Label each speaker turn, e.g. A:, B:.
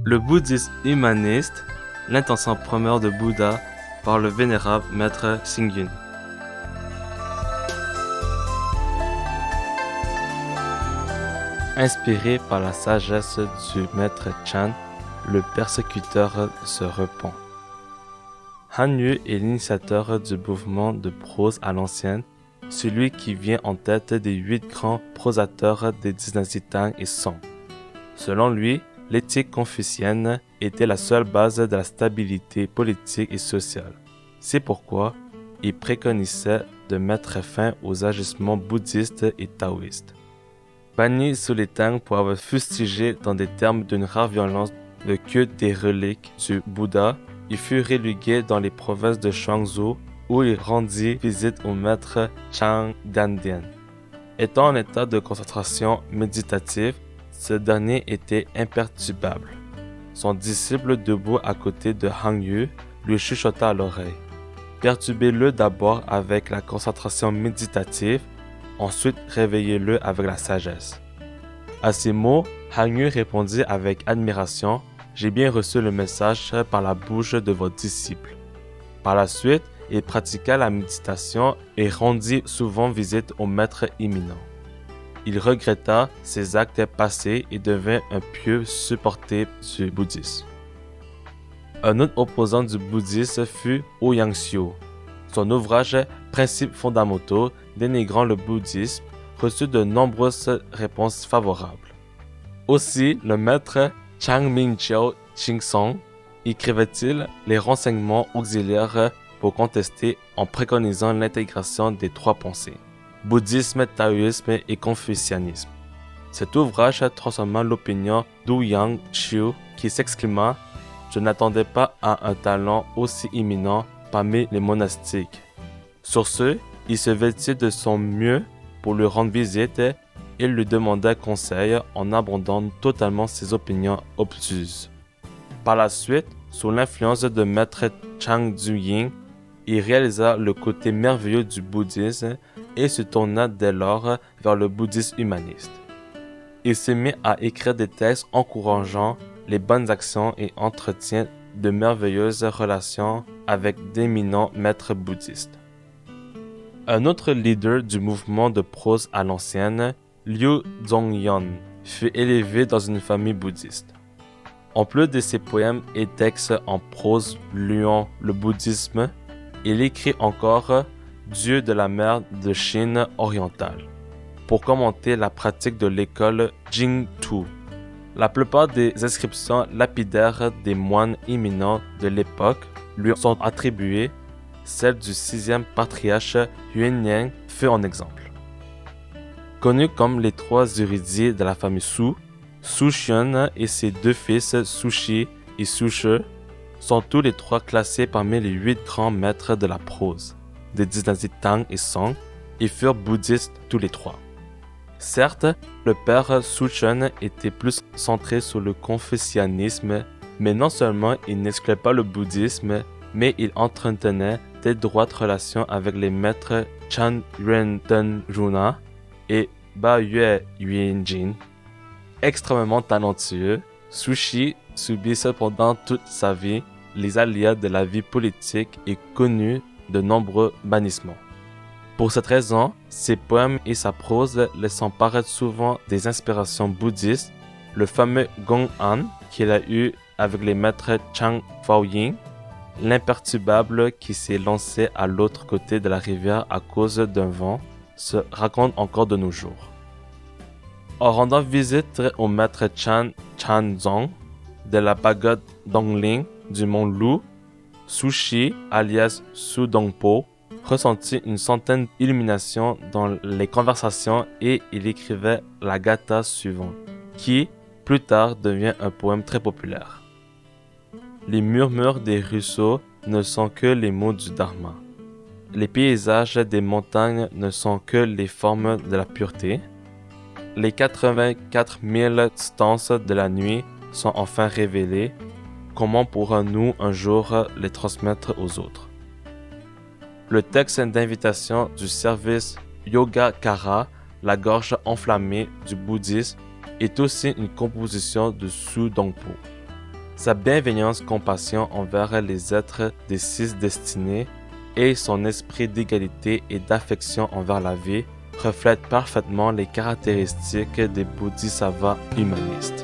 A: Le bouddhisme humaniste, l'intention première de Bouddha par le vénérable maître Xingyun. Inspiré par la sagesse du maître Chan, le persécuteur se repent. Han Yu est l'initiateur du mouvement de prose à l'ancienne, celui qui vient en tête des 8 grands prosateurs des dynasties Tang et Song. Selon lui, l'éthique confucienne était la seule base de la stabilité politique et sociale. C'est pourquoi il préconisait de mettre fin aux agissements bouddhistes et taoïstes. Banni sous les Tang pour avoir fustigé dans des termes d'une rare violence le culte des reliques du Bouddha, il fut relégué dans les provinces de Shuangzhou où il rendit visite au maître Chang Dandian. Étant en état de concentration méditative, ce dernier était imperturbable. Son disciple debout à côté de Han Yu lui chuchota à l'oreille. Perturbez-le d'abord avec la concentration méditative, ensuite réveillez-le avec la sagesse. À ces mots, Han Yu répondit avec admiration: j'ai bien reçu le message par la bouche de votre disciple. Par la suite, il pratiqua la méditation et rendit souvent visite au maître imminent. Il regretta ses actes passés et devint un pieux supporter du bouddhisme. Un autre opposant du bouddhisme fut Ouyang Xiu. Son ouvrage Principes fondamentaux dénigrant le bouddhisme reçut de nombreuses réponses favorables. Aussi, le maître Chang Mingqiao Chingsong écrivait-il les renseignements auxiliaires pour contester en préconisant l'intégration des 3 pensées: bouddhisme, taoïsme et confucianisme. Cet ouvrage transforma l'opinion d'Ouyang Xiu qui s'exclama: je n'attendais pas à un talent aussi imminent parmi les monastiques. Sur ce, il se vêtit de son mieux pour lui rendre visite et lui demanda conseil en abandonnant totalement ses opinions obtuses. Par la suite, sous l'influence de maître Chang Zuying, il réalisa le côté merveilleux du bouddhisme et se tourna dès lors vers le bouddhisme humaniste. Il se mit à écrire des textes encourageant les bonnes actions et entretient de merveilleuses relations avec d'éminents maîtres bouddhistes. Un autre leader du mouvement de prose à l'ancienne, Liu Zhongyan, fut élevé dans une famille bouddhiste. En plus de ses poèmes et textes en prose louant le bouddhisme, il écrit encore Dieu de la mer de Chine orientale pour commenter la pratique de l'école Jingtu. La plupart des inscriptions lapidaires des moines éminents de l'époque lui sont attribuées. Celle du 6e patriarche Yuanyang fut en exemple. Connu comme les 3 érudits de la famille Su, Su Xian et ses 2 fils Su Shi et Su She sont tous les 3 classés parmi les 8 grands maîtres de la prose des dynasties Tang et Song et furent bouddhistes tous les 3. Certes, le père Su Chen était plus centré sur le confucianisme, mais non seulement il n'excluait pas le bouddhisme, mais il entretenait d'étroites relations avec les maîtres Chan Yuanden Runa et Ba Yue Yuanjin. Extrêmement talentueux, Su Shi subit cependant toute sa vie les aléas de la vie politique et connut de nombreux bannissements. Pour cette raison, ses poèmes et sa prose laissant paraître souvent des inspirations bouddhistes, le fameux Gong'an qu'il a eu avec les maîtres Chang Faoying, l'imperturbable qui s'est lancé à l'autre côté de la rivière à cause d'un vent, se raconte encore de nos jours. En rendant visite au maître Chan Chanzong de la pagode Dongling du mont Lu, Su Shi, alias Su Dongpo, ressentit une certaine illumination dans les conversations et il écrivait la gatha suivante, qui, plus tard, devient un poème très populaire. Les murmures des ruisseaux ne sont que les mots du Dharma. Les paysages des montagnes ne sont que les formes de la pureté. Les 84 000 stances de la nuit sont enfin révélées. Comment pourrons-nous un jour les transmettre aux autres? Le texte d'invitation du service Yogacara, la gorge enflammée du bouddhisme, est aussi une composition de Su Dongpo. Sa bienveillance compassion envers les êtres des 6 destinées et son esprit d'égalité et d'affection envers la vie reflètent parfaitement les caractéristiques des bodhisattvas humanistes.